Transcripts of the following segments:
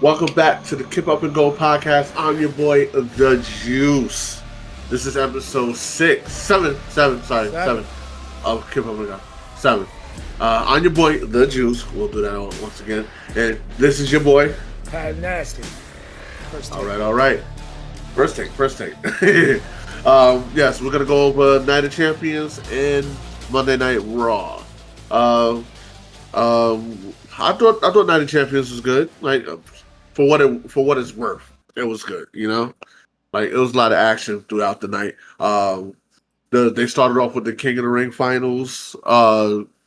Welcome back to the Kip Up Podcast. I'm your boy, The Juice. This is episode seven Seven. of Kip Up and Go. Seven. I'm your boy, The Juice. We'll do that once again. And this is your boy. Had nasty. First All take. right, all right. First take. Yes, we're gonna go over Night of Champions and Monday Night Raw. Um, I thought Night of Champions was good. Like for what it's worth, it was good. Like it was a lot of action throughout the night. They started off with the King of the Ring finals.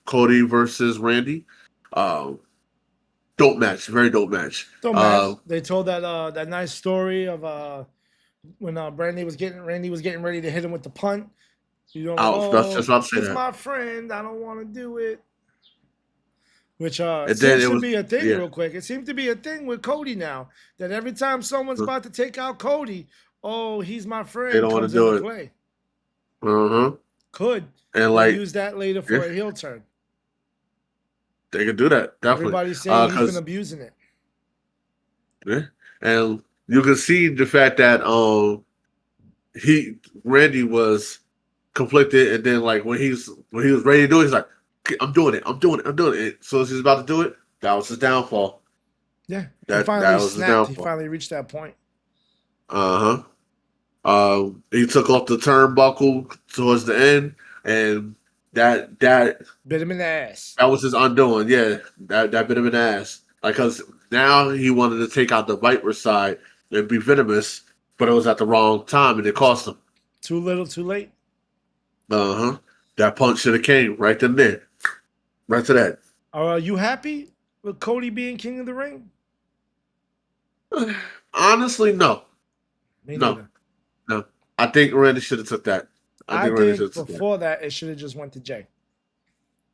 Cody versus Randy. Um, Dope match, very dope match. Don't match. They told that nice story of when Randy was getting ready to hit him with the punt. You know, I was just about to say it's that. my friend. I don't want to do it. Which And then seems it to was be a thing, yeah. real quick. It seems to be a thing with Cody now. That every time someone's about to take out Cody, oh, he's my They friend, don't want to comes into do it. play. Uh-huh. Could And they like use that later for yeah, a heel turn? they could do that definitely. Everybody's saying he's been Because abusing it. yeah, and you can see the fact that he Randy was conflicted, and then like when he was ready to do it, he's like, "Okay, I'm doing it. So as he's about to do it, that was his downfall. Yeah, he That finally was his snapped. He downfall. finally reached that point. Uh huh. He took off the turnbuckle towards the end, and that Bit him in the ass. that was his undoing. Yeah, that bit him in the ass. Like, cause now he wanted to take out the Viper side and be venomous, but it was at the wrong time, and it cost him. Too little, too late. Uh huh. That punch should have came right then and there, right to that. Are you happy with Cody being King of the Ring? Honestly, no, Me no, neither. no. I think Randy should have took that. I I think Randy should think have took that. before that, it should have just went to Jay.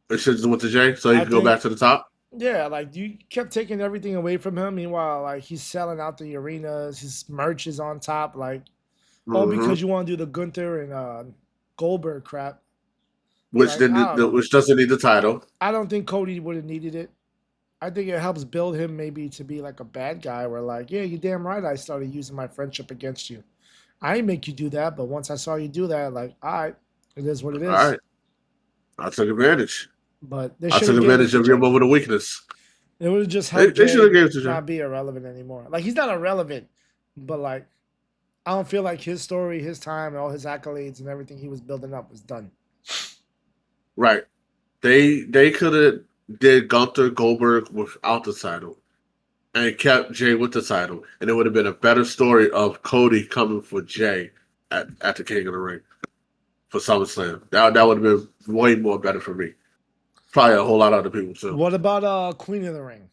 It should have just went to Jay, so he I could go think, back to the top. yeah, like you kept taking everything away from him. Meanwhile, like he's selling out the arenas, his merch is on top. Like, all Hmm. because you want to do the Gunther and Goldberg crap. Which Like, I didn't, don't know. which doesn't need the title. I don't think Cody would have needed it. I think it helps build him maybe to be like a bad guy where like, yeah, you're damn right I started using my friendship against you. I didn't make you do that, but once I saw you do that, like, all right, it is what it All is. right, I took advantage. But they I should took have gave it advantage to of your Jay. moment of weakness. It would have just They, helped they should have Jay gave it to Jay. not be irrelevant anymore. Like he's not irrelevant, but like I don't feel like his story, his time, and all his accolades and everything he was building up was done. Right. They could have did Gunther Goldberg without the title and kept Jay with the title, and it would have been a better story of Cody coming for Jay at the King of the Ring for SummerSlam. That would have been way more better for me. Probably a whole lot of other people too. What about Queen of the Ring?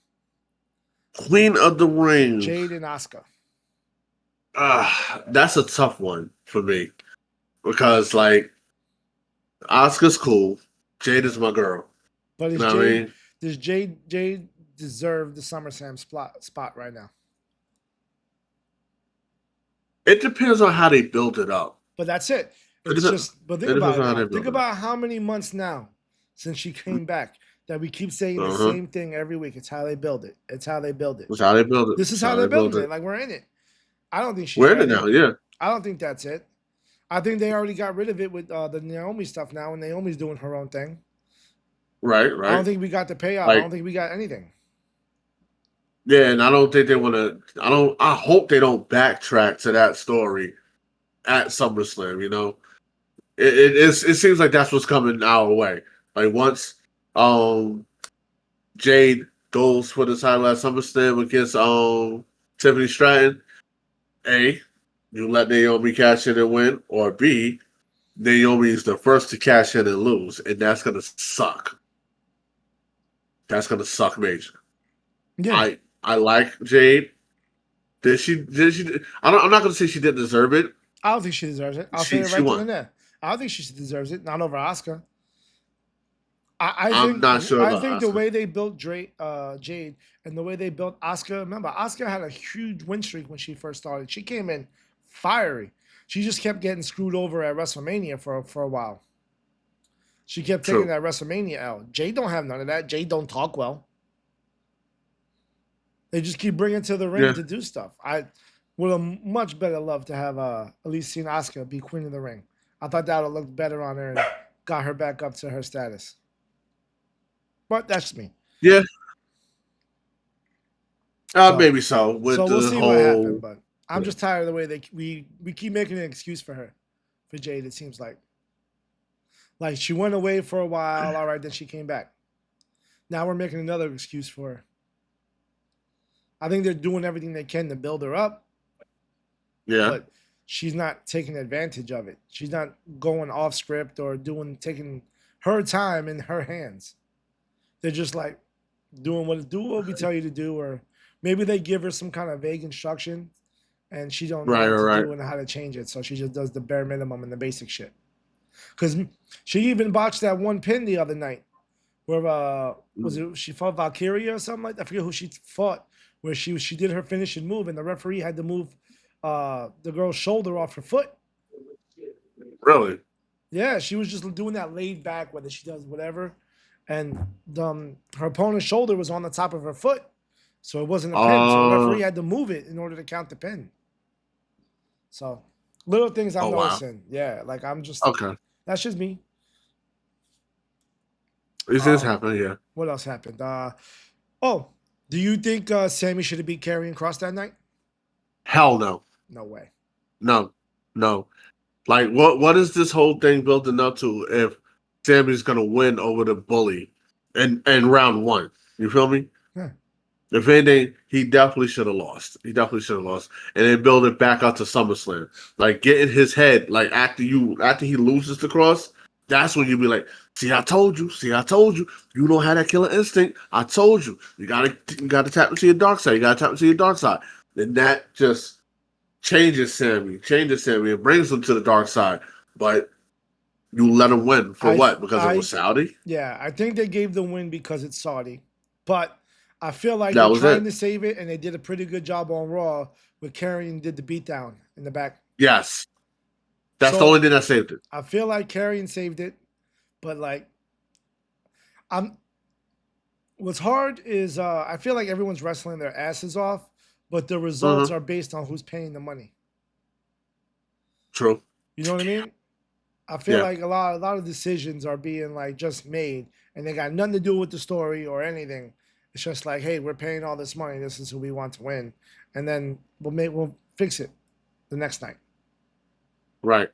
Queen of the Ring. Jade and Asuka. That's a tough one for me because like Oscar's cool. Jade is my girl. But You is know what I Jade mean? does Jade deserve the SummerSlam spot right now? It depends on how they build it up. But that's it. It It's depends, just but think it depends about it on how they now. Think build it up. about how many months now since she came back that we keep saying the Uh-huh. same thing every week. It's how they build it. It's how they build it. That's how they build it. This is That's how how they're they build building it. it. Like we're in it. I don't think she's We're in it ready. now, yeah. I don't think that's it. I think they already got rid of it with the Naomi stuff now, and Naomi's doing her own thing. Right, I don't right. think we got the payout. I Like, don't think we got anything. yeah, and I don't think they want to. I hope they don't backtrack to that story at SummerSlam. It seems like that's what's coming our way. Like once um Jade goes for the title at SummerSlam against Tiffany Stratton, A, you let Naomi cash in and win, or B, Naomi is the first to cash in and lose, and that's gonna suck. That's gonna suck major. Yeah, I like Jade. Did she? I'm not gonna say she didn't deserve it. I don't think she deserves it. I'll say it She right then won. and there. I don't think she deserves it. Not over Oscar. I I'm think not sure I about think the Oscar. way they built Jade and the way they built Oscar. Remember, Oscar had a huge win streak when she first started. She came in fiery. She just kept getting screwed over at WrestleMania for a while. She kept taking True. that WrestleMania out. Jade don't have none of that. Jade don't talk well. They just keep bringing to the ring Yeah. to do stuff. I would have much better loved to have at least seen Asuka be queen of the ring. I thought that would have looked better on her and got her back up to her status. But that's just me. Yeah. So, Maybe so. With so we'll the see what happened. whole. But I'm just tired of the way we keep making an excuse for her, for Jade. It seems like she went away for a while. All right, then she came back. Now we're making another excuse for her. I think they're doing everything they can to build her up. Yeah. But she's not taking advantage of it. She's not going off script or taking her time in her hands. They're just like do what we tell you to do, or maybe they give her some kind of vague instruction and she don't know what to do and how to change it. So she just does the bare minimum and the basic shit. Because she even botched that one pin the other night where was it she fought Valkyria or something like that? I forget who she fought, where she did her finishing move and the referee had to move the girl's shoulder off her foot. Really? Yeah, she was just doing that laid back, whether she does whatever, and her opponent's shoulder was on the top of her foot, so it wasn't a pin. So the referee had to move it in order to count the pin. So little things I'm noticing. Wow. Yeah, like I'm just okay. That's just me. This is happening. Yeah. What else happened? Do you think Sammy should have beat Karrion Kross that night? Hell no. No way. No. Like what is this whole thing building up to if Sammy's gonna win over the bully in round one? You feel me? Yeah. If anything, he definitely should have lost. And then build it back up to SummerSlam. Like get in his head, like after he loses the Cross, that's when you be like, see, I told you. You don't have that killer instinct. I told you. You gotta tap into your dark side. Then that just changes Sammy, and brings him to the dark side. But you let him win for what? Because it was Saudi? Yeah, I think they gave the win because it's Saudi. But I feel like they're trying to save it, and they did a pretty good job on Raw where Karrion did the beatdown in the back. Yes. That's the only thing that saved it. I feel like Karrion saved it, but like what's hard is I feel like everyone's wrestling their asses off, but the results are based on who's paying the money. True. You know what I mean? I feel like a lot of decisions are being like just made, and they got nothing to do with the story or anything. It's just like, hey, we're paying all this money. This is who we want to win, and then we'll fix it the next night. Right.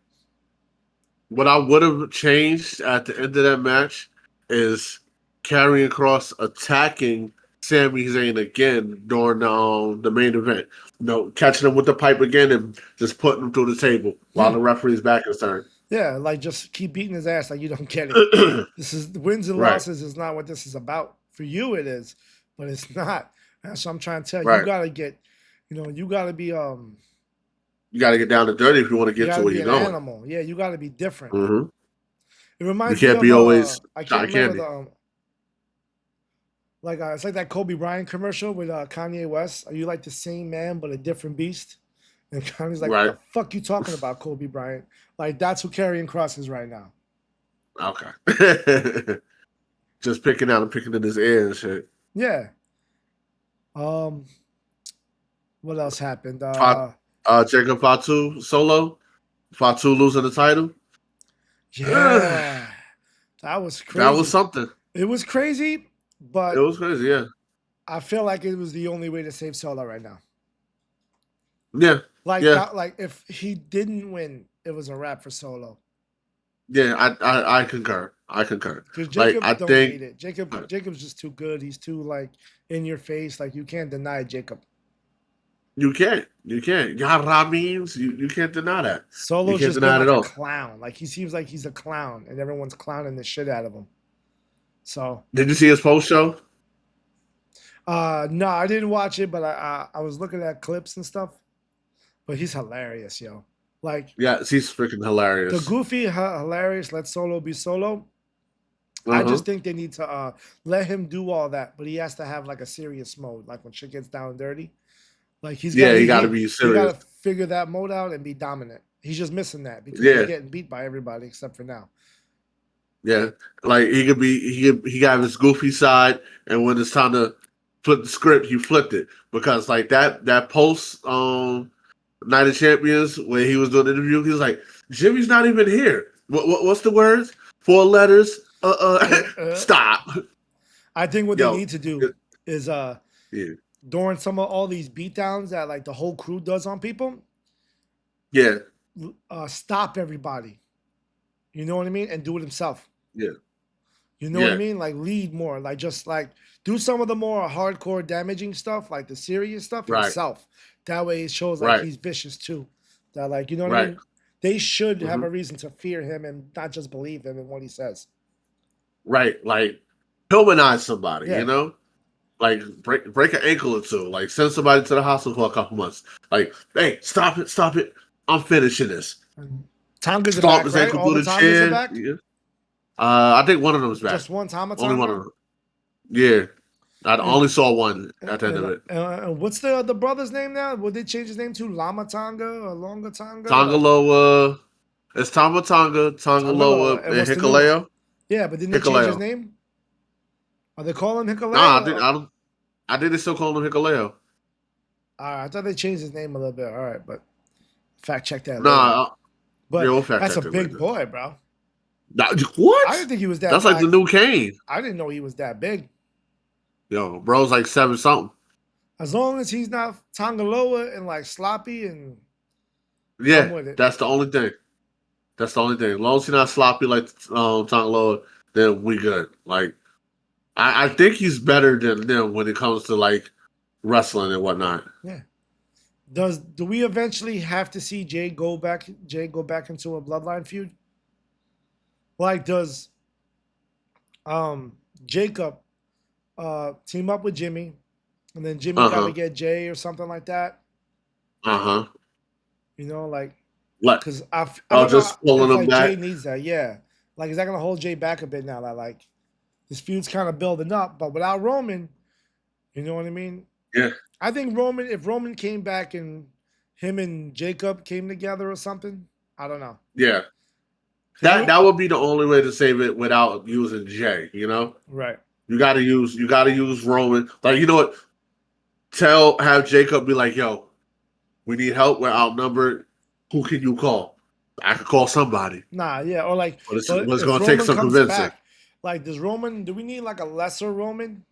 What I would have changed at the end of that match is Karrion Kross attacking Sami Zayn again during the main event. Catching him with the pipe again and just putting him through the table while the referee's back is turned. Yeah, like just keep beating his ass like you don't get it. This is wins and losses is not what this is about. For you it is, but it's not. That's what I'm trying to tell you. You gotta get, you gotta be you gotta get down to dirty if you want to get to where you're going. Animal. Yeah, you gotta be different. Mm-hmm. It reminds me of always I can't remember it's like that Kobe Bryant commercial with Kanye West. Are you like the same man but a different beast? And Kanye's like, what the fuck you talking about, Kobe Bryant? Like, that's who Karrion Kross is right now. Okay. Just picking in his ear and shit. Yeah. What else happened? Jacob Fatu solo. Fatu losing the title. Yeah. That was crazy. That was something. It was crazy, but it was crazy, yeah. I feel like it was the only way to save Solo right now. Yeah. Like if he didn't win, it was a wrap for Solo. Yeah, I concur. Because Jacob don't hate it. Jacob's just too good. He's too like in your face. Like you can't deny Jacob. You can't. You know how Rob means? You can't deny that. Solo's just been like a clown. Like he seems like he's a clown, and everyone's clowning the shit out of him. So did you see his post show? No, I didn't watch it, but I was looking at clips and stuff. But he's hilarious, yo. Like he's freaking hilarious. The goofy, hilarious. Let Solo be Solo. I just think they need to let him do all that, but he has to have like a serious mode, like when shit gets down and dirty. Like he got to be serious. He got to figure that mode out and be dominant. He's just missing that because he's getting beat by everybody except for now. Yeah, like he got his goofy side, and when it's time to flipped the script. He flipped it because like that post Night of Champions when he was doing the interview, he was like, Jimmy's not even here. What's the words? 4 letters. Stop. I think what they Yo. need to do is Yeah. during some of all these beatdowns that like the whole crew does on people, Yeah. stop everybody. You know what I mean? And do it himself. Yeah. You know what I mean? Like lead more. Like just like do some of the more hardcore damaging stuff, like the serious stuff himself. That way it shows like he's vicious too. That like, you know what I mean? They should have a reason to fear him and not just believe him in what he says. Right. Like humanize somebody, you know? Like break an ankle or two. Like send somebody to the hospital for a couple months. Like, hey, stop it. I'm finishing this. Tonga's back, right? All the Tongas are back? Yeah. I think one of them is back. Just one Tama Only one of them. Yeah. I only saw one at the end of it. What's the brother's name now? Would they change his name to Lama Tonga or Longa Tonga? Tongaloa. It's Tama Tonga, Tongaloa, and Hikaleo. Yeah, but didn't they change his name? Are they calling him Hikaleo? Nah, I think they still call him Hikaleo. I thought they changed his name a little bit. All right, but fact check that. Nah, but we'll that's a big boy, bro. What? I didn't think he was that. That's like the new Kane. I didn't know he was that big. Yo, bro's like 7 something. As long as he's not Tongaloa and like sloppy and that's the only thing. That's the only thing. As long as he's not sloppy like Tongaloa, then we good. Like, I think he's better than them when it comes to like wrestling and whatnot. Yeah. Do we eventually have to see Jay go back into a bloodline feud? Like, does Jacob team up with Jimmy, and then Jimmy got to get Jay or something like that? You know, like, because I just pulling him back. Jay needs that, yeah. Like, is that gonna hold Jay back a bit now? That like this feud's kind of building up, but without Roman, you know what I mean? Yeah. I think if Roman came back and him and Jacob came together or something, I don't know. Yeah. That would be the only way to save it without using Jay, you know? Right. You gotta use Roman. Like, you know what? Have Jacob be like, yo, we need help, we're outnumbered. Who can you call? I could call somebody. Nah, yeah. Or like but it's gonna take some convincing. Like, do we need like a lesser Roman?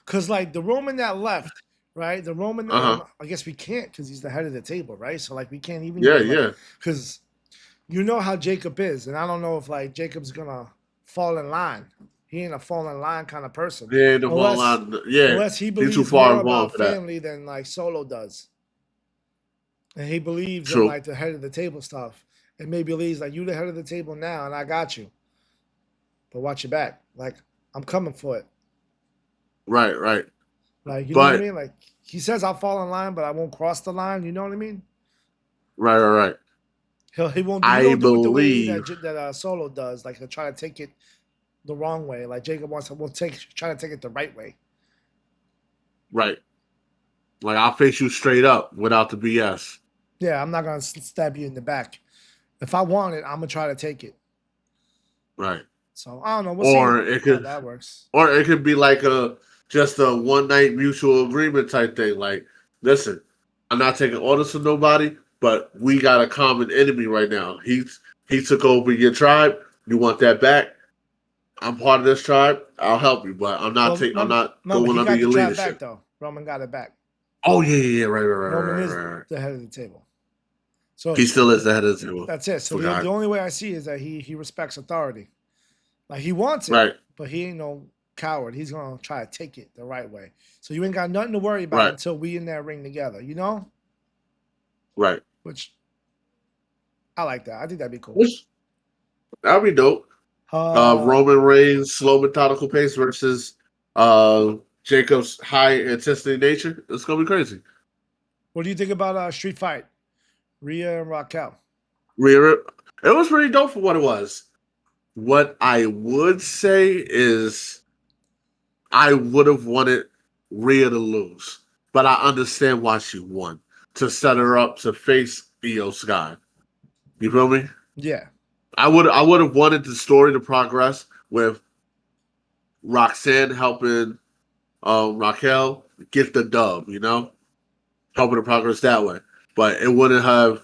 Because like the Roman that left, right? The Roman, I guess we can't because he's the head of the table, right? So like we can't even. Yeah. Because you know how Jacob is, and I don't know if like Jacob's gonna fall in line. He ain't a fall in line kind of person. Yeah, the fall in line. Yeah, unless he believes too far more about family than like Solo does, and he believes in like the head of the table stuff, and maybe believes like you the head of the table now, and I got you. But watch your back. Like I'm coming for it. Right. Like, you know what I mean? Like, he says I'll fall in line, but I won't cross the line. You know what I mean? Right. He won't do it the way that Solo does. Like, he'll try to take it the wrong way. Like, Jacob try to take it the right way. Right. Like, I'll face you straight up without the BS. Yeah, I'm not going to stab you in the back. If I want it, I'm going to try to take it. Right. So I don't know. We'll see how that works. Or it could be like just a one night mutual agreement type thing. Like, listen, I'm not taking orders from nobody, but we got a common enemy right now. He took over your tribe. You want that back? I'm part of this tribe. I'll help you, but I'm not going under your leadership. Back, though. Roman got it back. Oh yeah, right. Roman is the head of the table. So he still is the head of the table. That's it. So the only way I see is that he respects authority. Like, he wants it, but he ain't no coward. He's going to try to take it the right way. So you ain't got nothing to worry about until we in that ring together, you know? Right. Which, I like that. I think that'd be cool. That'd be dope. Roman Reigns' slow methodical pace versus Jacob's high intensity nature. It's going to be crazy. What do you think about Street Fight? Rhea and Raquel. It was pretty dope for what it was. What I would say is I would have wanted Rhea to lose, but I understand why she won, to set her up to face Io Sky. You feel me? Yeah. I would have wanted the story to progress with Roxanne helping Raquel get the dub, helping the progress that way. But it wouldn't have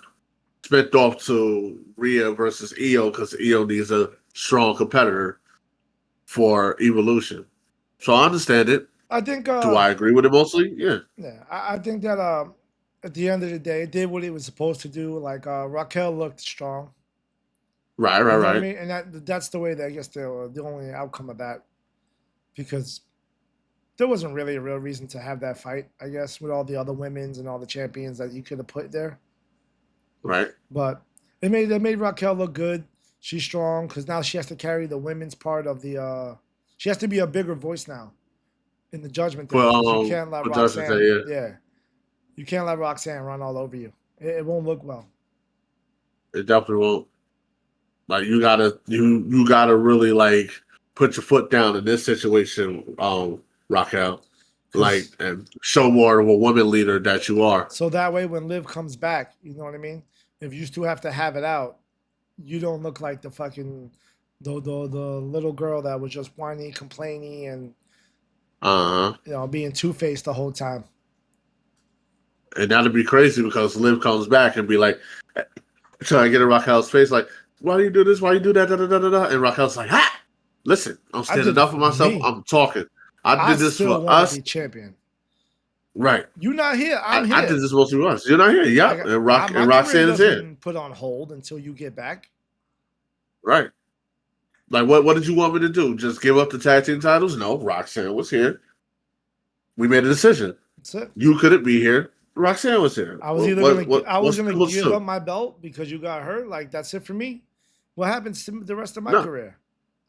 spent off to Rhea versus Io because Io needs a strong competitor for Evolution. So I understand it. I think Do I agree with it mostly? Yeah. yeah, I think that at the end of the day, it did what it was supposed to do. Like Raquel looked strong. Right, right, You know what I right. mean? And that's the way that I guess the only outcome of that, because there wasn't really a real reason to have that fight, I guess, with all the other women's and all the champions that you could have put there. Right. But it made Raquel look good. She's strong because now she has to carry the women's part of the. She has to be a bigger voice now in the Judgment Day because you can't let For Judgment Day, Roxanne. yeah. Yeah, you can't let Roxanne run all over you. It won't look well. It definitely won't. Like you gotta really like put your foot down in this situation, Raquel. Like Because and show more of a woman leader that you are. so that way when Liv comes back, you know what I mean. If you still have to have it out, you don't look like the fucking the little girl that was just whiny, complaining, and Uh-huh. being two faced the whole time. And that'd be crazy because Liv comes back and be like, trying to get in Raquel's face, like, why do you do this? Why do you do that? Da, da, da, da, da. And Raquel's like, ha! Listen, I'm I did standing it up for for myself. me. I'm talking. I I did this still for want to us. be champion. Right. You not here. I'm I did here. this mostly for us. You're not here. Like Yep. And my career Roxanne is here. doesn't put on hold until you get back. Right. Like, what did you want me to do? Just give up the tag team titles? No, Roxanne was here. We made a decision. That's it. You couldn't be here. Roxanne was here. I was either gonna What's give two? up my belt because you got hurt. Like that's it for me. What happens to the rest of my No. career?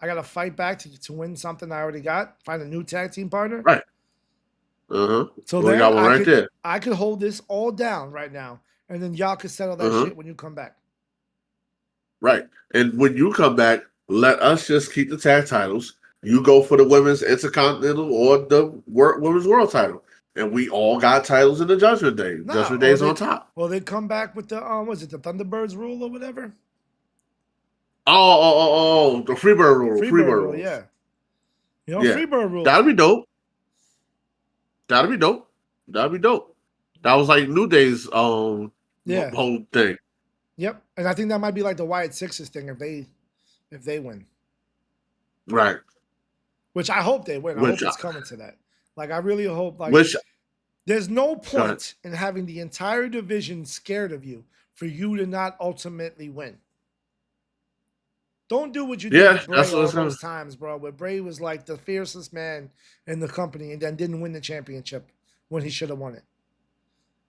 I gotta fight back to win something I already got. Find a new tag team partner. Right. Uh-huh. So Well, we then got one right there. I could hold this all down right now, and then y'all could settle that Uh-huh. shit when you come back. Right. And when you come back, let us just keep the tag titles. You go for the women's intercontinental or the women's world title. And we all got titles in the Judgment Day. Nah, Judgment Day's on top. Well, they come back with the was it the Thunderbirds rule or whatever? The Freebird rule. Freebird Freebird rule, rules. yeah. Yeah. Freebird rule. That'd be dope. That'd be dope. That'd be dope. That was like New Day's Yeah. whole thing. Yep. And I think that might be like the Wyatt Sixes thing if they win. Right. Which I hope they win. I Which hope it's coming to that. Like I really hope which there's no point in having the entire division scared of you for you to not ultimately win. Don't do what you did with Bray that's what all it's gonna those times, bro. Where Bray was like the fiercest man in the company and then didn't win the championship when he should have won it.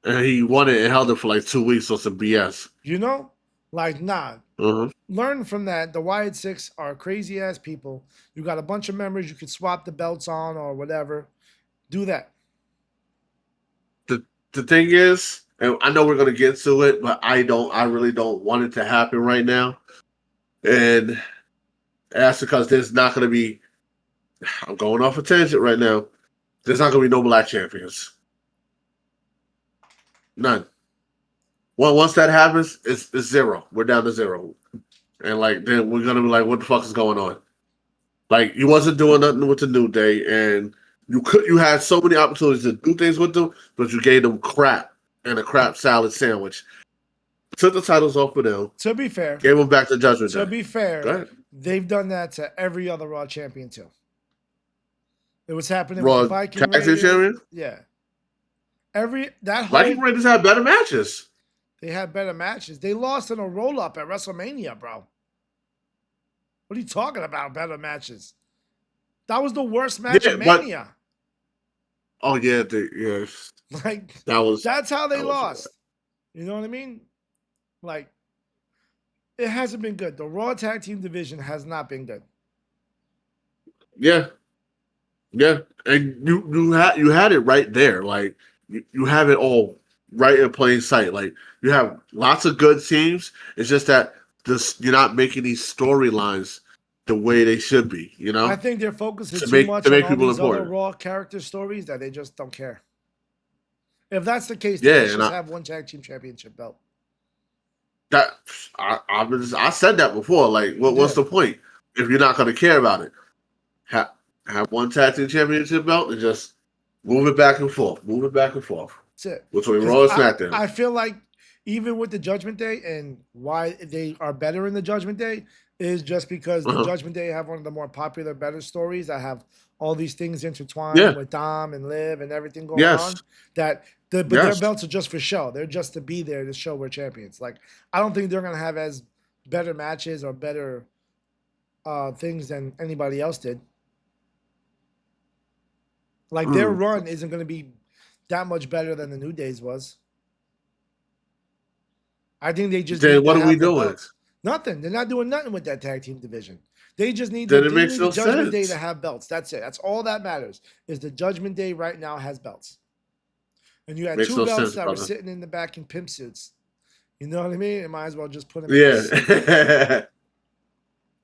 and he won it and held it for like 2 weeks or some BS. You know? Like, nah. Uh-huh. Learn from that. The Wyatt Six are crazy ass people. You got a bunch of members you could swap the belts on or whatever. Do that. The thing is, and I know we're gonna get to it, but I really don't want it to happen right now. And that's because there's not gonna be I'm going off a tangent right now. There's not gonna be no black champions. None. Well, once that happens, it's zero. We're down to zero. And like then we're gonna be like, what the fuck is going on? Like you wasn't doing nothing with the New Day, and you had so many opportunities to do things with them, but you gave them crap and a crap salad sandwich. Took the titles off of them. To be fair, Gave them back to Judgment Day. to be fair, they've done that to every other Raw champion too. It was happening Raw with the Viking Tag Team Raiders. Champion? Yeah. Viking Raiders had better matches. They had better matches. They lost in a roll up at WrestleMania, bro. What are you talking about? Better matches. That was the worst match of Mania. Oh yeah, Like that's how they that was lost. You know what I mean? Like it hasn't been good. The Raw tag team division has not been good. Yeah, and you had it right there. Like you have it all right in plain sight. Like you have lots of good teams. It's just that you're not making these storylines the way they should be. You know, I think they're focusing too much on all these other Raw character stories that they just don't care. If that's the case, then let's just have one tag team championship belt. That I said that before. Like, what's the point if you're not going to care about it? Have one tag team championship belt and just Move it back and forth. Move it back and forth. That's it. Between Because Raw and SmackDown. I feel like even with the Judgment Day and why they are better in the Judgment Day is just because the Judgment Day have one of the more popular, better stories that have all these things intertwined Yeah. with Dom and Liv and everything going Yes. on. But their belts are just for show. They're just to be there to show we're champions. Like I don't think they're gonna have as better matches or better things than anybody else did. Like their run isn't gonna be that much better than the New Day's was. I think they just Then need what to are we have the doing? belts. Nothing. They're not doing nothing with that tag team division. They just need Then the, it they makes need no the Judgment Day sense. to have belts. That's it. That's all that matters. Is the Judgment Day right now has belts. And you had Makes two no belts sense, that were brother. sitting in the back in pimp suits. You know what I mean? It might as well just put them in. Yeah.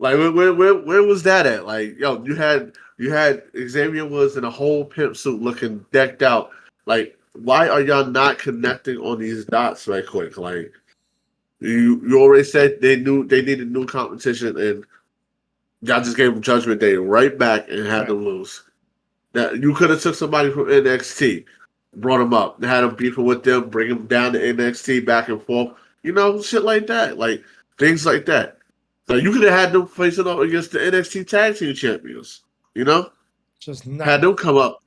Like where was that at? Like, yo, you had Xavier Woods in a whole pimp suit looking decked out. Like, why are y'all not connecting on these dots right quick? Like you already said they knew they needed new competition and y'all just gave them Judgment Day right back and had them lose. Now you could have took somebody from NXT, brought them up, had them beefing with them, bring them down to NXT back and forth. You know, shit like that. Like things like that. So you could have had them facing up against the NXT Tag Team Champions. You know, Just had nothing. them come up,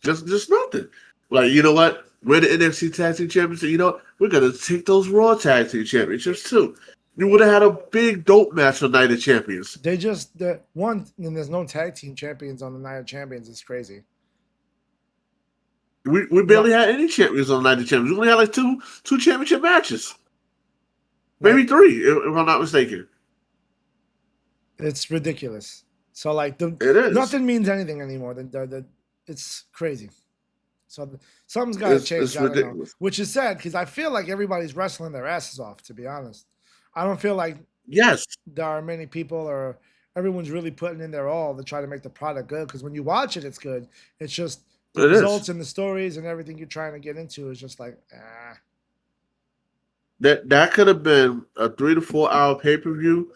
just nothing. Like you know what, we're the NXT Tag Team Champions. And you know what? We're gonna take those Raw Tag Team Championships too. You would have had a big dope match on Night of Champions. They just the one and there's no tag team champions on the Night of Champions. It's crazy. We barely had any champions on Night of Champions. We only had like two championship matches, maybe three, if I'm not mistaken. It's ridiculous. So like It is. nothing means anything anymore. It's crazy. So something's got to change. It's I don't know. ridiculous. Which is sad because I feel like everybody's wrestling their asses off. To be honest, I don't feel like Yes, there are many people or everyone's really putting in their all to try to make the product good. Because when you watch it, it's good. It's just the it results is. and the stories and everything you're trying to get into is just like ah. That could have been a 3 to 4 hour pay per view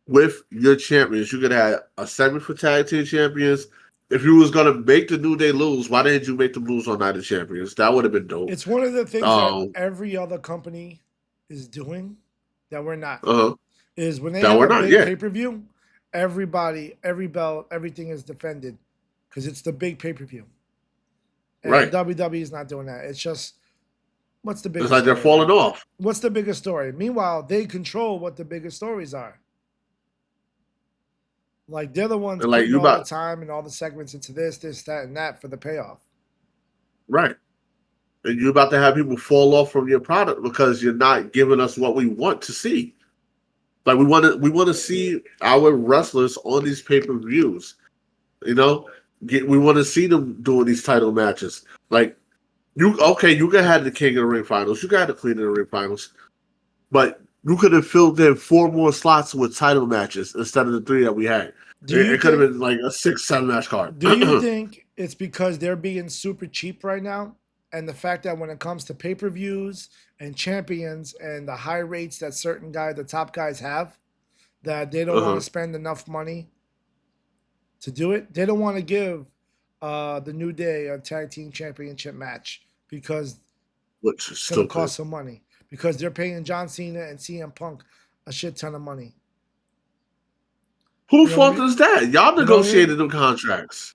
with your champions. You could have a segment for tag team champions. If you was gonna make the New Day lose, why didn't you make them lose on Night of Champions? That would have been dope. It's one of the things that every other company is doing that we're not. Is when they have a big pay per view, everybody, every belt, everything is defended because it's the big pay per view. And WWE is not doing that. It's just what's the biggest? It's like they're falling off. What's the biggest story? Meanwhile, they control what the biggest stories are. Like they're the ones And like putting you all about the time and all the segments into this, that, and that for the payoff. right. And you're about to have people fall off from your product because you're not giving us what we want to see. Like we want to see our wrestlers on these pay per views. You know, we want to see them doing these title matches. Like you can have the King of the Ring finals, you got the Queen of the Ring finals, but you could have filled in 4 more slots with title matches instead of the 3 that we had. It could have been like a 6-7 match card. Do you think it's because they're being super cheap right now? And the fact that when it comes to pay-per-views and champions and the high rates that certain the top guys have, that they don't want to spend enough money to do it? They don't want to give the New Day a tag team championship match because it's going to cost some money. Because they're paying John Cena and CM Punk a shit ton of money. Who fault is that? Y'all negotiated them contracts.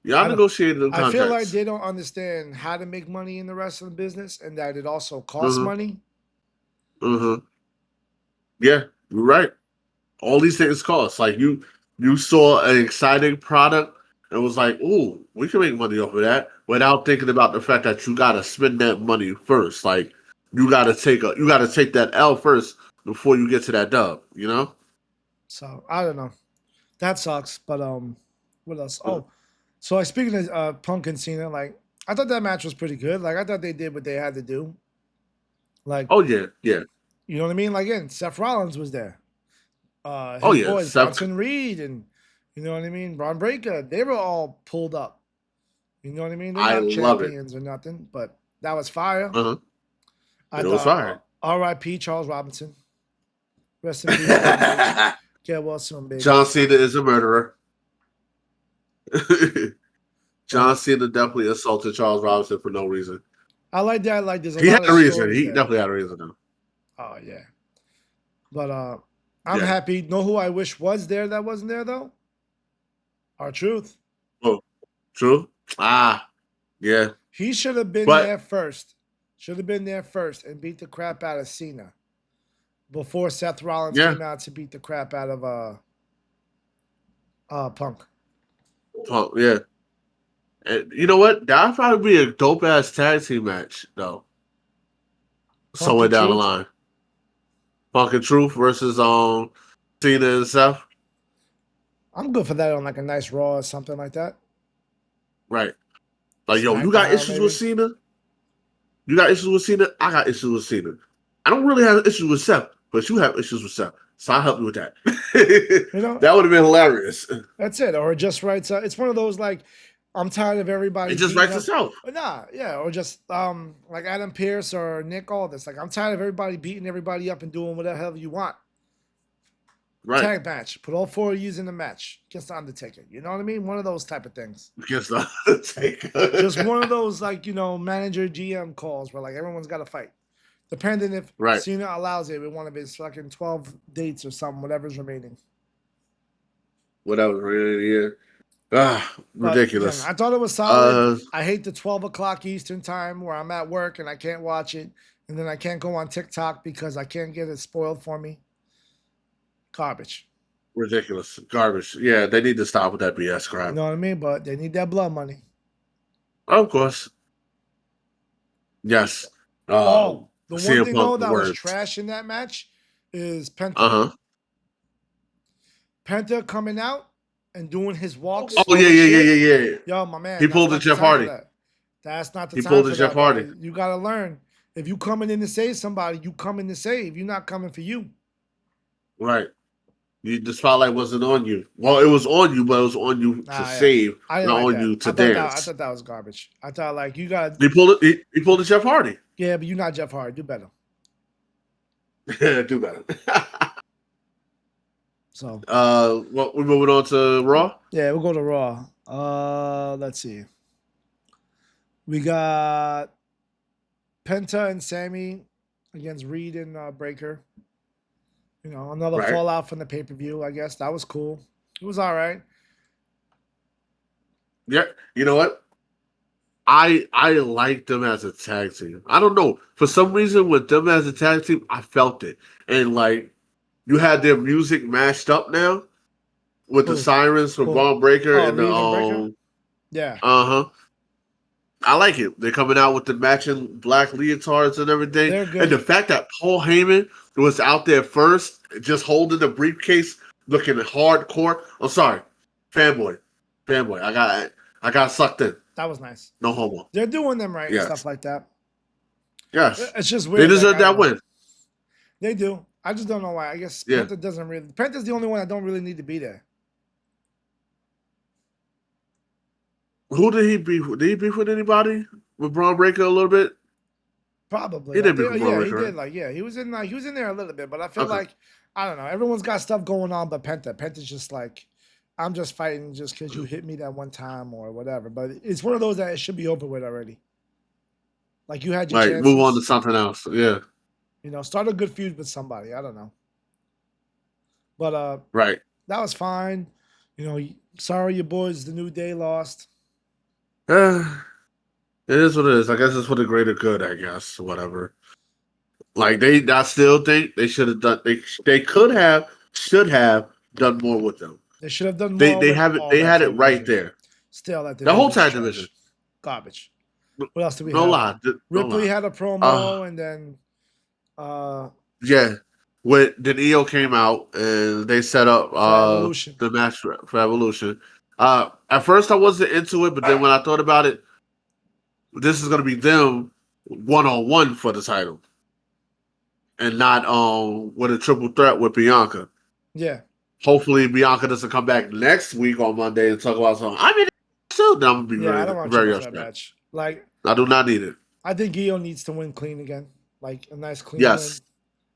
Y'all negotiated them contracts. I feel like they don't understand how to make money in the wrestling business and that it also costs money. Yeah, you're right. All these things cost. Like you saw an exciting product and was like, "Ooh, we can make money off of that," without thinking about the fact that you gotta spend that money first. Like you gotta take that L first before you get to that dub. You know. So I don't know. That sucks. But what else? Oh, so like speaking of Punk and Cena, like I thought that match was pretty good. Like I thought they did what they had to do. Like oh yeah. You know what I mean? Like again, Seth Rollins was there. His boys, Bronson Reed, and you know what I mean, Braun Breaker. They were all pulled up. You know what I mean? They're not champions or nothing, but that was fire. It was fire. R.I.P. Charles Robinson. Rest in peace. Get well soon, baby. John Cena is a murderer. John Cena definitely assaulted Charles Robinson for no reason. I like that. Like, there's a He lot had of a reason. stories He there. definitely had a reason, though. Oh yeah, but I'm Yeah. happy. Know who I wish was there that wasn't there though? R-Truth. Oh, true. Yeah. He should have been But there first. Should have been there first and beat the crap out of Cena before Seth Rollins yeah, came out to beat the crap out of Punk. Yeah. And you know what? That'd probably be a dope ass tag team match, though. Punk Somewhere and down the Truth. line. Punk and Truth versus Cena and Seth. I'm good for that on like a nice Raw or something like that. Right. Like, yo, you got SmackDown issues maybe. with Cena? You got issues with Cena? I got issues with Cena. I don't really have issues with Seth, but you have issues with Seth. So I'll help you with that. You know, That would have been hilarious. that's it. Or just writes. It's one of those like, I'm tired of everybody It just beating writes up. itself. Nah, yeah, or just like Adam Pearce or Nick Aldis. Like, I'm tired of everybody beating everybody up and doing whatever hell you want. Right. Tag match. Put all four of you in the match against the Undertaker. You know what I mean? One of those type of things. Against the Undertaker. Just one of those like, manager GM calls where like everyone's got to fight. Depending if Right. Cena allows it with one of his fucking 12 dates or something, whatever's remaining. Whatever, really, ridiculous. Again, I thought it was solid. I hate the 12 o'clock Eastern time where I'm at work and I can't watch it. And then I can't go on TikTok because I can't get it spoiled for me. Garbage. Ridiculous. Garbage. Yeah, they need to stop with that BS crap. You know what I mean? But they need that blood money. Of course. Yes. The one CM thing Punk though that was words. trash in that match is Penta. Uh-huh. Penta coming out and doing his walks. Oh, yeah. Yo, my man. He pulled the Jeff Hardy. That's not the He time pulled for the that, Jeff Hardy. bro. You got to learn. If you coming in to save somebody, you coming to save. You're not coming for you. Right. The spotlight wasn't on you. Well, it was on you, but it was on you to save, not like on that. you to I dance. thought that was garbage. I thought like you got. He pulled it. He pulled the Jeff Hardy. Yeah, but you're not Jeff Hardy. Do better. Do better. So. What we're moving on to Raw. Yeah, we'll go to Raw. Let's see. We got Penta and Sammy against Reed and Breaker. Another fallout from the pay-per-view, I guess. That was cool. It was all right. Yeah, you know what? I like them as a tag team. I don't know. For some reason, with them as a tag team, I felt it. And like you had their music mashed up now with the sirens from Braun Breaker and Reed the Breaker? Yeah. I like it. They're coming out with the matching black leotards and everything. They're good. And the fact that Paul Heyman was out there first, just holding the briefcase, looking hardcore. I'm sorry, fanboy. I got sucked in. That was nice. No homo. They're doing them right and stuff like that. Yes. It's just weird. They deserve that win. They do. I just don't know why. I guess Penta doesn't really. Penta's the only one that don't really need to be there. Who did he beef with? Did he beef with anybody? With Braun Breaker a little bit? Probably. He did beef with Braun Breaker. He did. He was in there a little bit, but I feel like I don't know. Everyone's got stuff going on, but Penta. Penta's just like, I'm just fighting just because you hit me that one time or whatever. But it's one of those that it should be over with already. Like you had your chances. Move on to something else. Yeah. Start a good feud with somebody. I don't know. But right. That was fine. Sorry your boys the New Day lost. It is what it is. I guess it's for the greater good, I guess. Whatever. Like I still think they should have done they should have done more with them. They should have done more. They had it right there. Still that the whole tag division. Garbage. What else did we have? No lie. Ripley had a promo and then yeah. Then EO came out and they set up the match for Evolution. At first I wasn't into it, but then when I thought about it, this is gonna be them 1-on-1 for the title. And not with a triple threat with Bianca. Yeah. Hopefully Bianca doesn't come back next week on Monday and talk about something. I mean, still, then I'm gonna be very upset. Match. Like I do not need it. I think EO needs to win clean again, like a nice clean. Yes.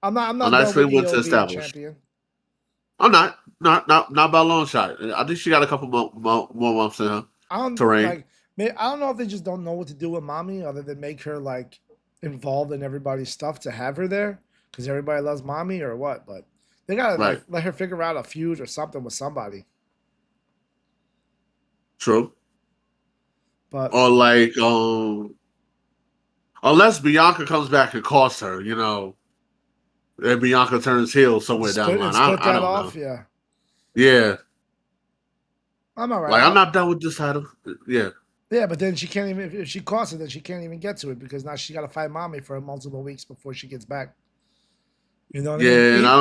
Win. I'm not. A nice clean win to establish. Champion. I'm not by a long shot. I think she got a couple more months in her. Terrain. I don't know if they just don't know what to do with mommy other than make her like involved in everybody's stuff to have her there because everybody loves mommy or what. But they gotta like Right. let her figure out a feud or something with somebody. True. But Or like, unless Bianca comes back and costs her, and Bianca turns heel somewhere down the line. split I that don't off. know. Yeah, Yeah. I'm all right. Like, I'm not done with this title. Yeah. Yeah, but then she can't even if she costs it, then she can't even get to it because now she got to fight mommy for multiple weeks before she gets back. You know what I mean? Yeah, and I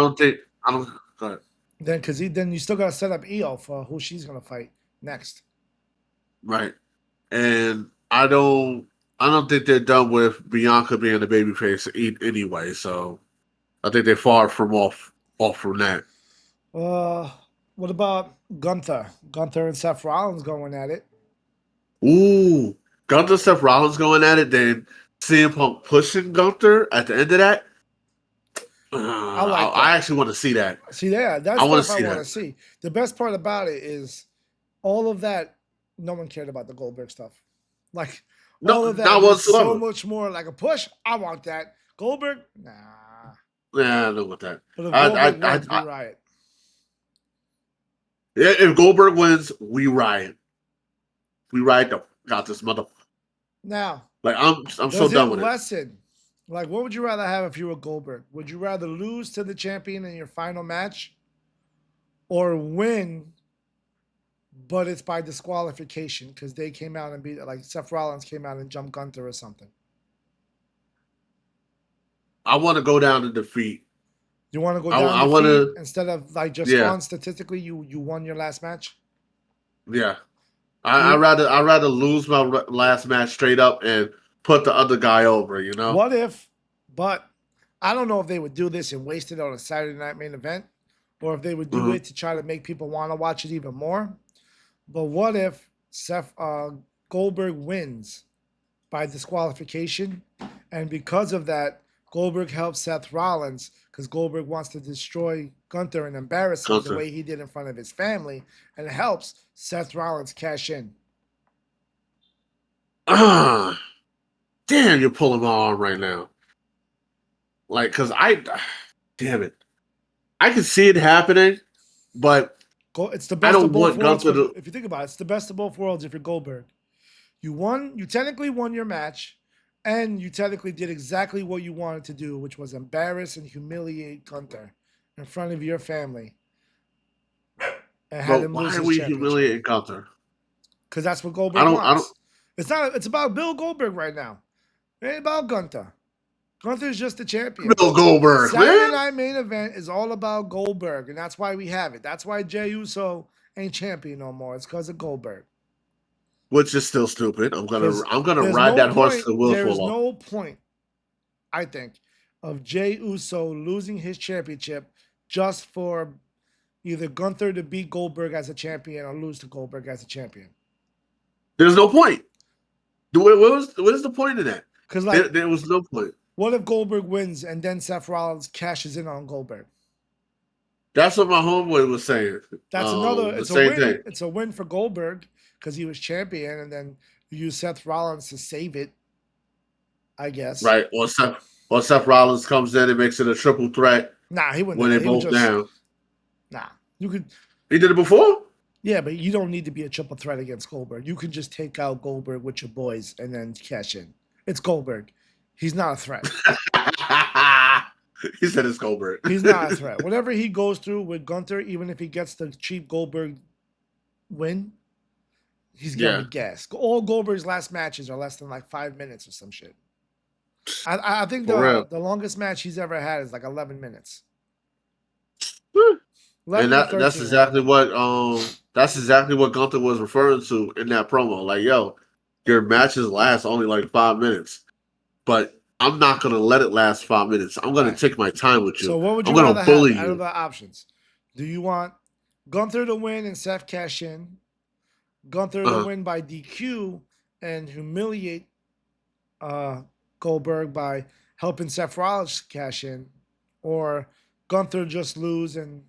don't, go ahead. Then because then you still got to set up Io for who she's gonna fight next. Right. And I don't think they're done with Bianca being the babyface anyway. So I think they're far from off from that. Uh, what about Gunther? Gunther and Seth Rollins going at it. Ooh, Gunther Seth Rollins going at it, then CM Punk pushing Gunther at the end of that. I like I that. actually want to see that. See, yeah, that I want to stuff I see want that. to see. The best part about it is all of that. No one cared about the Goldberg stuff. Like No, all of that not was so whatsoever. much more like a push. I want that Goldberg. Nah, Yeah, I know what that. but if I, Goldberg I, wins, we I, riot. if Goldberg wins, we riot. We riot. Got this mother. Now, Like I'm so does it done with it. lessen? Like, what would you rather have if you were Goldberg? Would you rather lose to the champion in your final match, or win but it's by disqualification because they came out and beat like Seth Rollins came out and jumped Gunther or something. I want to go down in defeat. You want to go down I want defeat to. instead of like just Yeah, on statistically you won your last match. yeah. You I rather lose my last match straight up and put the other guy over. what if? But I don't know if they would do this and waste it on a Saturday night main event, or if they would do Hmm. it to try to make people want to watch it even more. But what if Seth Goldberg wins by disqualification. And because of that, Goldberg helps Seth Rollins because Goldberg wants to destroy Gunther and embarrass him the Gunther. way he did in front of his family, and it helps Seth Rollins cash in. Ah, damn, you're pulling my arm right now. Like, damn it, I can see it happening, but It's the I best of don't both want worlds. Gunther For to. if you think about it, it's the best of both worlds. If you're Goldberg, you won. You technically won your match, and you technically did exactly what you wanted to do, which was embarrass and humiliate Gunther in front of your family and had But him lose why are his we championship. humiliating Gunther? Because that's what I Goldberg don't. I don't. wants. It's not. It's about Bill Goldberg right now. It ain't about Gunther. Gunther's just the champion. Bill Goldberg, Saturday man. Night Main Event is all about Goldberg, and that's why we have it. That's why Jey Uso ain't champion no more. It's because of Goldberg. Which is still stupid. Because I'm gonna there's ride no that horse point. till the wheels There is fall off. no point, I think, of Jey Uso losing his championship just for either Gunther to beat Goldberg as a champion or lose to Goldberg as a champion. There's no point. What is the point of that? Because like, There was no point. what if Goldberg wins and then Seth Rollins cashes in on Goldberg? That's what my homeboy was saying. That's another. The It's a same thing, win. It's a win for Goldberg because he was champion, and then you use Seth Rollins to save it. I guess. right? Or Seth Rollins comes in and makes it a triple threat Nah, he wouldn't when do they that. He would both just down. nah. You could. He did it before. Yeah, but you don't need to be a triple threat against Goldberg. You can just take out Goldberg with your boys and then cash in. It's Goldberg. He's not a threat. He said it's Goldberg. He's not a threat. Whatever he goes through with Gunther, even if he gets the cheap Goldberg win, he's gonna Yeah. be gassed. All Goldberg's last matches are less than like 5 minutes or some shit. I think For real. the longest match he's ever had is like 11 minutes. And 11 to 13. that's exactly what Gunther was referring to in that promo. Like, yo, your matches last only like 5 minutes, but I'm not gonna let it last 5 minutes. I'm gonna Right. take my time with So you. what would I'm you gonna rather have bully out of you. the options? Do you want Gunther to win and Seth cash in? Gunther to Uh-huh. win by DQ and humiliate Goldberg by helping Seth Rollins cash in, or Gunther just lose and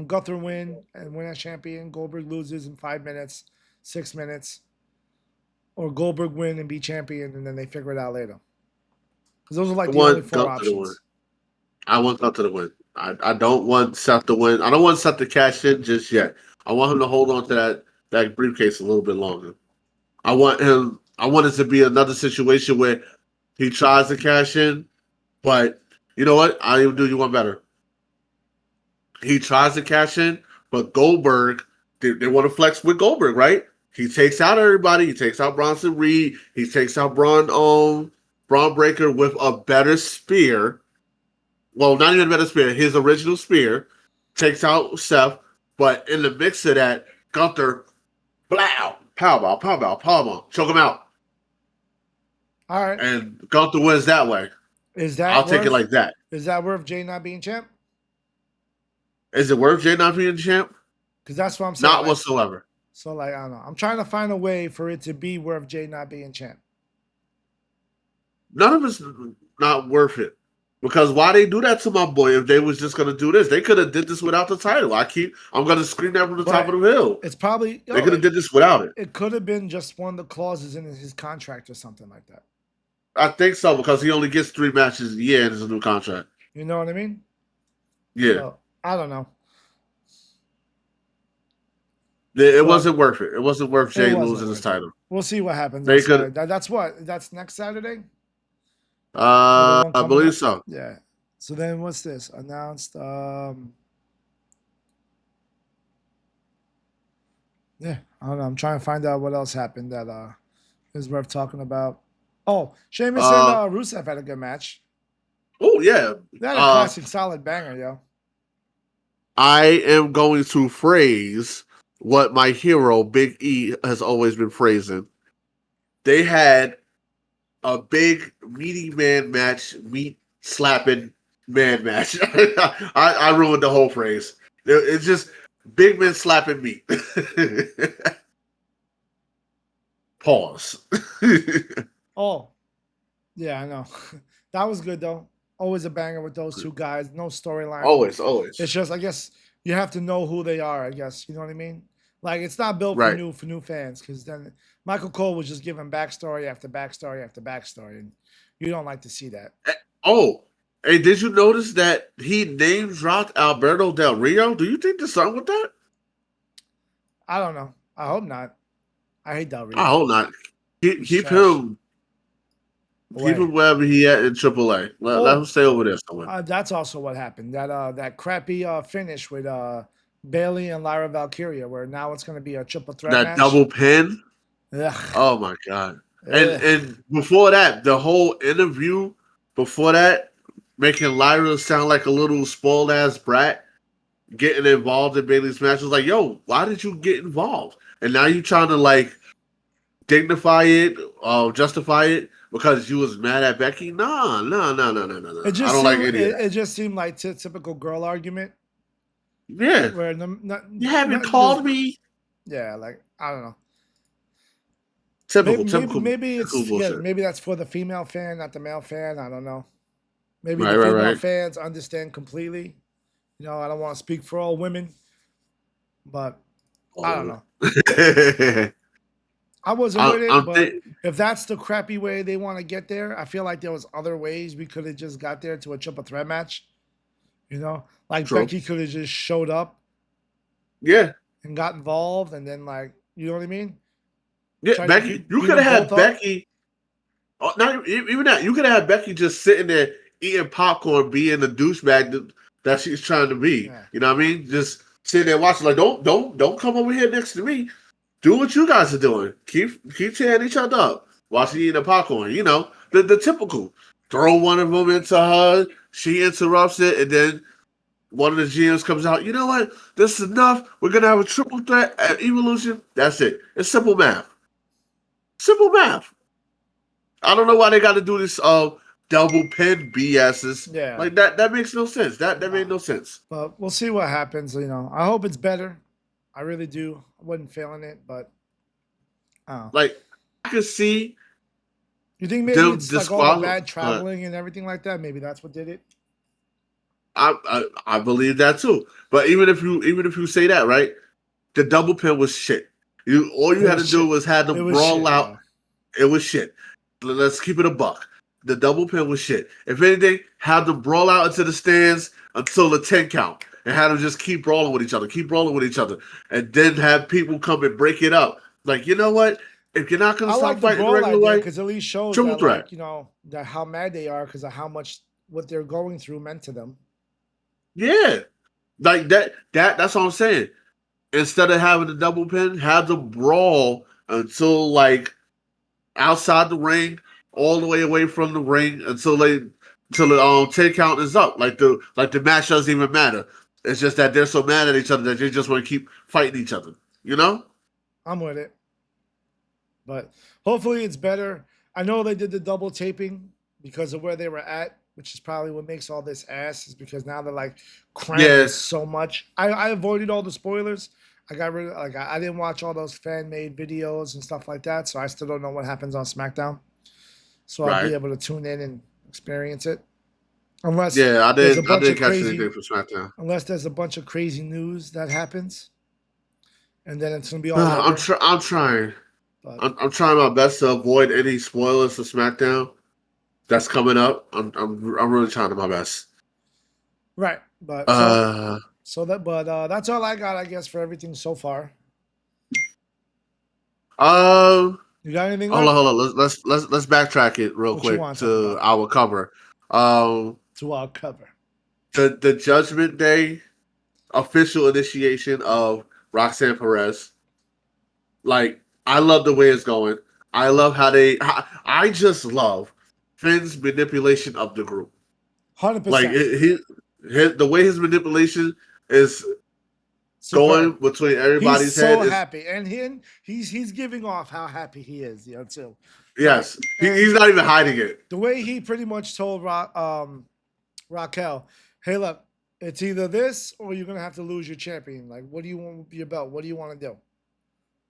Gunther win and win as champion. Goldberg loses in 5 minutes, 6 minutes. or Goldberg win and be champion, and then they figure it out later. Because those are like I the only want four Gunther to win. options. I want Gunther to win. I don't want Seth to win. I don't want Seth to cash in just yet. I want him to hold on to that briefcase a little bit longer. I want him. I want it to be another situation where he tries to cash in, but you know what? I even do you one better. He tries to cash in, but Goldberg, they want to flex with Goldberg, right? He takes out everybody. He takes out Bronson Reed. He takes out Braun Breaker with a better spear. Well, not even a better spear. His original spear takes out Seth, but in the mix of that, Gunther, blow, powerbomb, choke him out, All right. and Gunther wins that way. Is that I'll take it worth? like that. Is that worth Jay not being champ? Is it worth Jay not being champ? Because that's what I'm saying. Not Like, whatsoever. so like I don't know. I'm trying to find a way for it to be worth Jay not being champ. None of it's not worth it. Because why they do that to my boy if they was just gonna do this? They could have did this without the title. I'm gonna scream that from the top of the hill. It's probably They could have did this without it. It could have been just one of the clauses in his contract or something like that. I think so because he only gets 3 matches a year in his new contract. You know what I mean? Yeah. So, I don't know. It wasn't worth it. It wasn't worth Jay losing his title. We'll see what happens. That's what? That's next Saturday? I believe so. Yeah. So then what's this? Announced yeah, I don't know. I'm trying to find out what else happened that is worth talking about. Oh, Sheamus and Rusev had a good match. Oh yeah. They had a classic solid banger, yo. I am going to phrase what my hero, Big E, has always been phrasing. They had a big meaty man match, meat slapping man match. I ruined the whole phrase. It's just big men slapping meat. Pause. Oh, yeah, I know. That was good though. Always a banger with those two guys. No storyline. Always. It's just, I guess you have to know who they are. I guess you know what I mean. Like it's not built Right. for new fans because then Michael Cole was just giving backstory after backstory after backstory, and you don't like to see that. Oh, hey, did you notice that he name dropped Alberto Del Rio? Do you think there's something with that? I don't know. I hope not. I hate Del Rio. I hope not. Keep him. Keep him wherever he at in AAA. Let him stay over there somewhere. That's also what happened. That crappy finish with Bailey and Lyra Valkyria, where now it's going to be a triple threat match. That double pin. Ugh. Oh my god! And before that, the whole interview before that, making Lyra sound like a little spoiled ass brat, getting involved in Bailey's match was like, yo, why did you get involved? And now you trying to like dignify it, justify it because you was mad at Becky? No. I don't like any of that. It just seemed like typical girl argument. Yeah. Where you haven't called me. Yeah, like I don't know. Typical. Maybe maybe that's for the female fan, not the male fan. I don't know. Maybe the female fans understand completely. You know, I don't want to speak for all women, but I don't know. I wasn't with it, but if that's the crappy way they want to get there, I feel like there was other ways we could have just got there to a triple threat match. You know, like True. Becky could have just showed up, and got involved, and then like, you know what I mean? Yeah, Becky, you could have had Becky. Not even that. You could have had Becky just sitting there eating popcorn, being the douchebag that she's trying to be. Yeah. You know what I mean? Just sitting there watching, like, don't come over here next to me. Do what you guys are doing. Keep tearing each other up while she's eating the popcorn. You know, the typical. Throw one of them into her. She interrupts it, and then one of the GMs comes out. You know what? This is enough. We're gonna have a triple threat at Evolution. That's it. It's simple math. Simple math. I don't know why they got to do this double pin BS's. Yeah, like that makes no sense. That made no sense. But we'll see what happens. You know, I hope it's better. I really do. I wasn't feeling it, but like I could see. You think maybe it's like all the bad traveling and everything like that? Maybe that's what did it. I believe that too. But even if you say that, right, the double pin was shit. All you had to do was have them brawl out. It was shit. Let's keep it a buck. The double pin was shit. If anything, have them brawl out into the stands until the 10 count and have them just keep brawling with each other, and then have people come and break it up. Like, you know what? If you're not going I to like stop the fighting the brawl regular idea way, because at least shows triple that, threat. like, that how mad they are because of how much what they're going through meant to them. Yeah. Like that's what I'm saying. Instead of having the double pin, have the brawl until like outside the ring, all the way away from the ring until the 10 count is up. Like the match doesn't even matter. It's just that they're so mad at each other that they just want to keep fighting each other. You know? I'm with it, but hopefully it's better. I know they did the double taping because of where they were at, which is probably what makes all this ass. Is because now they're like cramming Yeah. so much. I avoided all the spoilers. I got rid of I didn't watch all those fan made videos and stuff like that, so I still don't know what happens on SmackDown. So I'll be Right. able to tune in and experience it. Unless Yeah, I there's a didn't. I bunch didn't of catch crazy, anything from SmackDown. unless there's a bunch of crazy news that happens, and then it's gonna be all I'm over. I'm trying. But I'm trying my best to avoid any spoilers for SmackDown that's coming up. I'm really trying my best. right, but Uh, that's all I got, I guess, for everything so far. um, You got anything hold on, left? hold on. Let's backtrack it real What you quick want to talk to about? our cover. Um, To our cover. the Judgment Day official initiation of Roxanne Perez. Like, I love the way it's going. I love how I just love Finn's manipulation of the group. Like 100%. the way his manipulation is going Superb. between He's everybody's head so is happy, and he's giving off how happy he is, too. Like, yes. and He's not even hiding it. the way he pretty much told Raquel, "Hey, look, it's either this or you're gonna have to lose your champion. Like, what do you want with your belt? What do you want to do?"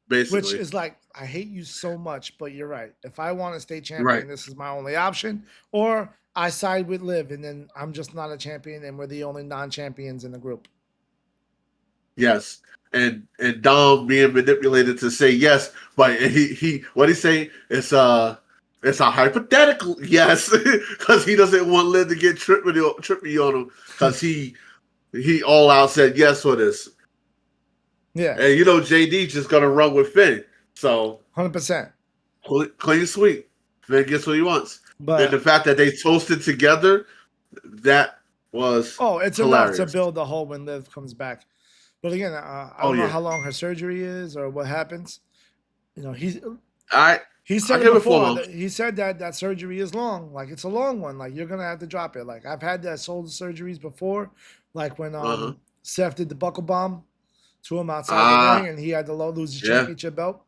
Which Basically, is like, I hate you so much, but you're right. If I want to stay right? champion, this is my only option. Or I side with Liv, and then I'm just not a champion, and we're the only non-champions in the group. Yes. And Dom being manipulated to say yes, but he what he say? It's a hypothetical yes because he doesn't want Liv to get trippy on him because he all out said yes for this. Yeah, And JD just gonna run with Finn. So 100%. clean sweep. Finn gets what he wants. And the But fact that they toasted together, that was it's enough to hilarious. build the hope when Liv comes back. But again, I Oh don't know yeah. how long her surgery is or what happens. He I he I said it give it 4 before. months. He said that surgery is long. Like, it's a long one. Like, you're gonna have to drop it. Like, I've had that shoulder surgeries before. Like when Uh-huh. Seth did the buckle bomb to him outside the ring, Ah, and he had to lose his yeah. championship belt.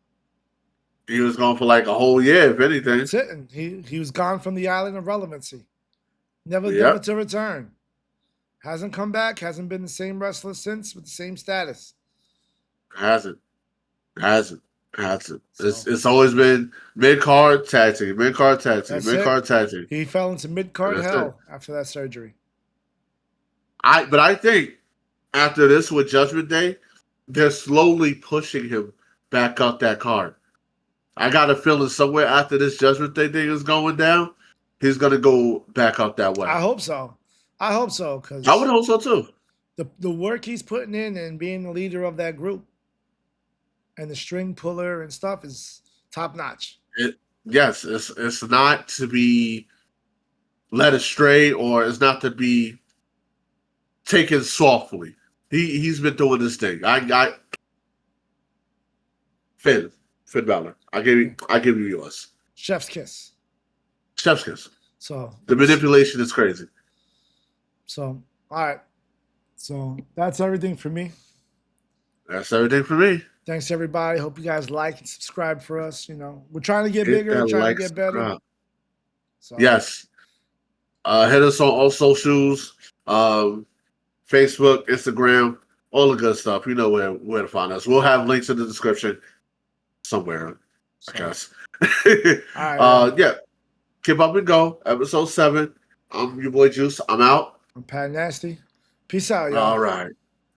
He was gone for like a whole year, if anything. That's it. And he was gone from the island of relevancy. Never Yep. to return. Hasn't come back. Hasn't been the same wrestler since with the same status. Hasn't. Hasn't. So It's always been mid-card tag team, mid-card tag team, that's mid-card it. tag team. He fell into mid And card that's it. hell after that surgery. But I think after this with Judgment Day, they're slowly pushing him back up that card. I got a feeling somewhere after this Judgment Day thing is going down, he's gonna go back up that way. I hope so. I would Because hope so too. the work he's putting in and being the leader of that group and the string puller and stuff is top notch. Yes, it's not to be led astray or it's not to be taken softly. He's been doing this thing. I Finn Balor. I give you yours. Chef's kiss. Chef's kiss. So The manipulation is crazy. all right. So that's everything for me. That's everything for me. Thanks everybody. Hope you guys like and subscribe for us. We're trying to get Hit bigger, that trying like, to get better. subscribe. So Yes. Hit us on all socials, Facebook, Instagram, all the good stuff. You know where to find us. We'll have links in the description somewhere, I guess. all right. Yeah. Kip Up and Go, episode 7. I'm your boy Juice. I'm out. I'm Pat Nasty. Peace out, y'all. All right.